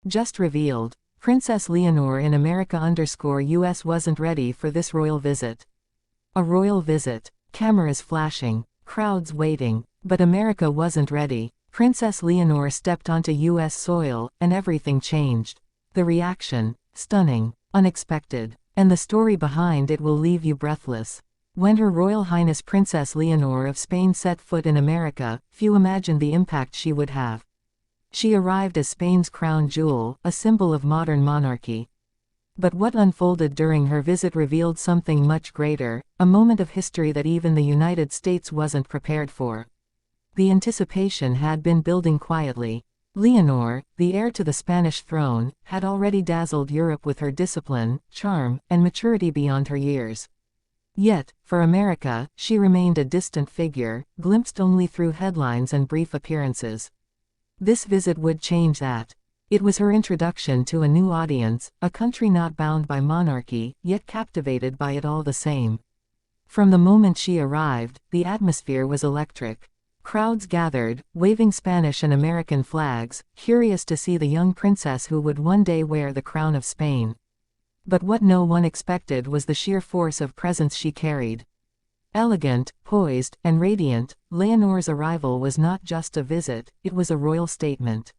Just revealed. Princess Leonor in America_US wasn't ready for this royal visit. A royal visit. Cameras flashing. Crowds waiting. But America wasn't ready. Princess Leonor stepped onto US soil, and everything changed. The reaction. Stunning. Unexpected. And the story behind it will leave you breathless. When Her Royal Highness Princess Leonor of Spain set foot in America, few imagined the impact she would have. She arrived as Spain's crown jewel, a symbol of modern monarchy. But what unfolded during her visit revealed something much greater, a moment of history that even the United States wasn't prepared for. The anticipation had been building quietly. Leonor, the heir to the Spanish throne, had already dazzled Europe with her discipline, charm, and maturity beyond her years. Yet, for America, she remained a distant figure, glimpsed only through headlines and brief appearances. This visit would change that. It was her introduction to a new audience, a country not bound by monarchy, yet captivated by it all the same. From the moment she arrived, the atmosphere was electric. Crowds gathered, waving Spanish and American flags, curious to see the young princess who would one day wear the crown of Spain. But what no one expected was the sheer force of presence she carried. Elegant, poised, and radiant, Leonor's arrival was not just a visit, it was a royal statement.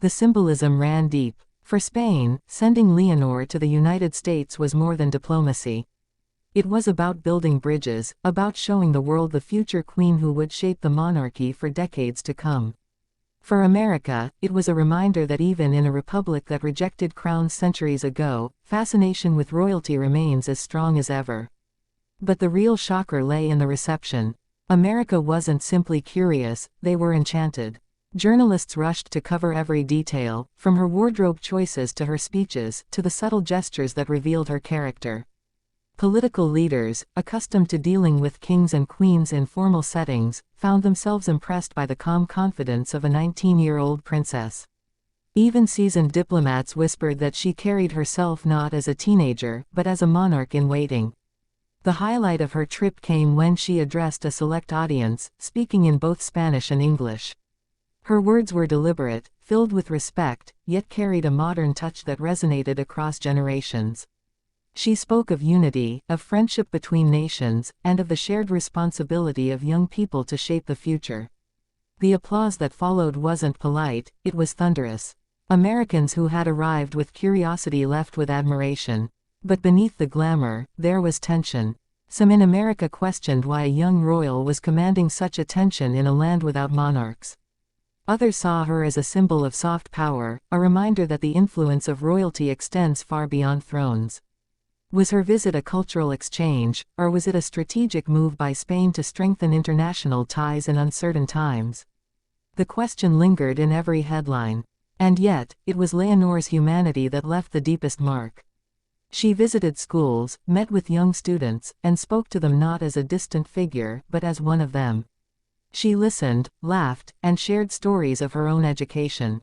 The symbolism ran deep. For Spain, sending Leonor to the United States was more than diplomacy. It was about building bridges, about showing the world the future queen who would shape the monarchy for decades to come. For America, it was a reminder that even in a republic that rejected crowns centuries ago, fascination with royalty remains as strong as ever. But the real shocker lay in the reception. America wasn't simply curious, they were enchanted. Journalists rushed to cover every detail, from her wardrobe choices to her speeches, to the subtle gestures that revealed her character. Political leaders, accustomed to dealing with kings and queens in formal settings, found themselves impressed by the calm confidence of a 19-year-old princess. Even seasoned diplomats whispered that she carried herself not as a teenager, but as a monarch in waiting. The highlight of her trip came when she addressed a select audience, speaking in both Spanish and English. Her words were deliberate, filled with respect, yet carried a modern touch that resonated across generations. She spoke of unity, of friendship between nations, and of the shared responsibility of young people to shape the future. The applause that followed wasn't polite, it was thunderous. Americans who had arrived with curiosity left with admiration. But beneath the glamour, there was tension. Some in America questioned why a young royal was commanding such attention in a land without monarchs. Others saw her as a symbol of soft power, a reminder that the influence of royalty extends far beyond thrones. Was her visit a cultural exchange, or was it a strategic move by Spain to strengthen international ties in uncertain times? The question lingered in every headline. And yet, it was Leonor's humanity that left the deepest mark. She visited schools, met with young students, and spoke to them not as a distant figure, but as one of them. She listened, laughed, and shared stories of her own education.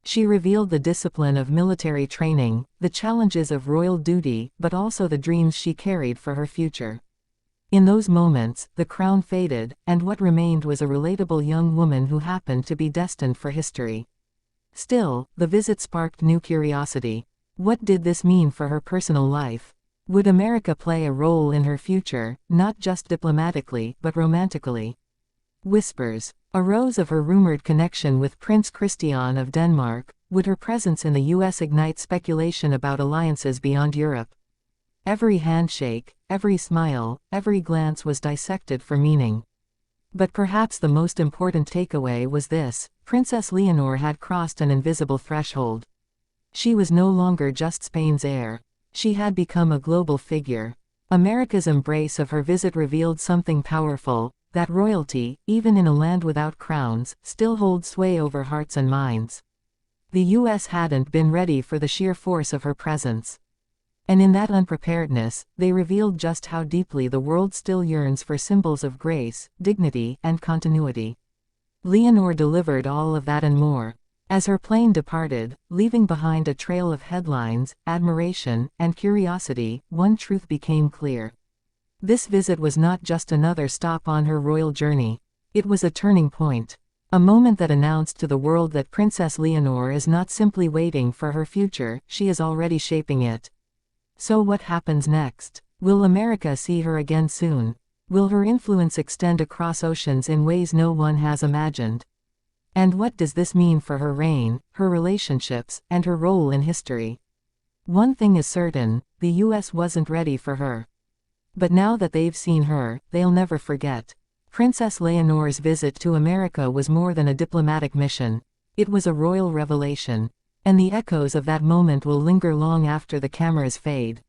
She revealed the discipline of military training, the challenges of royal duty, but also the dreams she carried for her future. In those moments, the crown faded, and what remained was a relatable young woman who happened to be destined for history. Still, the visit sparked new curiosity. What did this mean for her personal life? Would America play a role in her future, not just diplomatically, but romantically? Whispers arose of her rumored connection with Prince Christian of Denmark. Would her presence in the US ignite speculation about alliances beyond Europe? Every handshake, every smile, every glance was dissected for meaning. But perhaps the most important takeaway was this: Princess Leonor had crossed an invisible threshold. She was no longer just Spain's heir. She had become a global figure. America's embrace of her visit revealed something powerful, that royalty, even in a land without crowns, still holds sway over hearts and minds. The US hadn't been ready for the sheer force of her presence. And in that unpreparedness, they revealed just how deeply the world still yearns for symbols of grace, dignity, and continuity. Leonor delivered all of that and more. As her plane departed, leaving behind a trail of headlines, admiration, and curiosity, one truth became clear. This visit was not just another stop on her royal journey. It was a turning point. A moment that announced to the world that Princess Leonor is not simply waiting for her future, she is already shaping it. So what happens next? Will America see her again soon? Will her influence extend across oceans in ways no one has imagined? And what does this mean for her reign, her relationships, and her role in history? One thing is certain, the US wasn't ready for her. But now that they've seen her, they'll never forget. Princess Leonor's visit to America was more than a diplomatic mission. It was a royal revelation. And the echoes of that moment will linger long after the cameras fade.